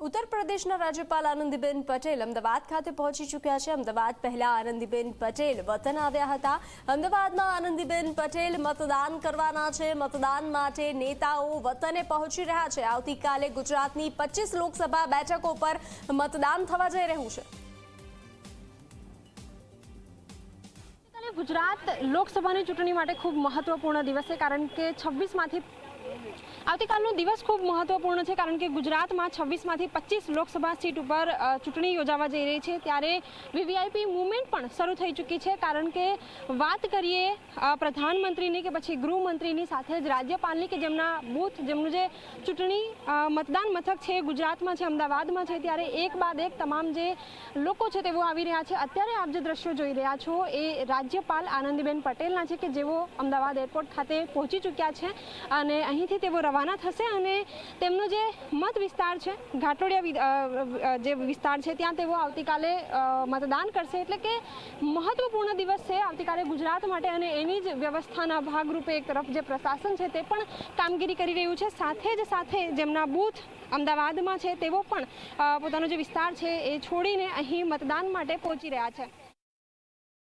ઉત્તર પ્રદેશના રાજ્યપાલ આનંદીબેન પટેલ અમદાવાદ ખાતે પહોંચી ચૂક્યા છે। અમદાવાદ પહેલા આનંદીબેન પટેલ વતન આવ્યા હતા। અમદાવાદમાં આનંદીબેન પટેલ મતદાન કરવાના છે। મતદાન માટે નેતાઓ વતને પહોંચી રહ્યા છે। આવતીકાલે ગુજરાતની 25 લોકસભા બેઠકો પર મતદાન થવા જઈ રહ્યું છે। ગુજરાત લોકસભાની ચૂંટણી માટે ખૂબ મહત્વપૂર્ણ દિવસ છે, કારણ કે 26માંથી આવતીકાલનો દિવસ ખૂબ મહત્વપૂર્ણ છે, કારણ કે ગુજરાતમાં 26માંથી 25 લોકસભા સીટ ઉપર ચૂંટણી યોજાવા જઈ રહી છે। ત્યારે વીવીઆઈપી મૂવમેન્ટ પણ શરૂ થઈ ચૂકી છે, કારણ કે વાત કરીએ પ્રધાનમંત્રીની કે પછી ગૃહમંત્રીની સાથે જ રાજ્યપાલની કે જેમના બૂથ જેમનું જે ચૂંટણી મતદાન મથક છે ગુજરાતમાં છે, અમદાવાદમાં છે, ત્યારે એક બાદ એક તમામ જે લોકો છે તેઓ આવી રહ્યા છે। અત્યારે આપ જે દ્રશ્યો જોઈ રહ્યા છો એ રાજ્યપાલ આનંદીબેન પટેલના છે કે જેઓ અમદાવાદ એરપોર્ટ ખાતે પહોંચી ચૂક્યા છે અને અહીંથી તેઓ રવાના થશે અને તેમનો જે મત વિસ્તાર છે ઘાટોડિયા જે વિસ્તાર છે ત્યાં તેઓ આવતીકાલે મતદાન કરશે। એટલે કે મહત્વપૂર્ણ દિવસ છે આવતીકાલે ગુજરાત માટે અને એની જ વ્યવસ્થાના ભાગરૂપે એક તરફ જે પ્રશાસન છે તે પણ કામગીરી કરી રહ્યું છે, સાથે જેમના બૂથ અમદાવાદમાં છે તેઓ પણ પોતાનો જે વિસ્તાર છે એ છોડીને અહીં મતદાન માટે પહોંચી રહ્યા છે।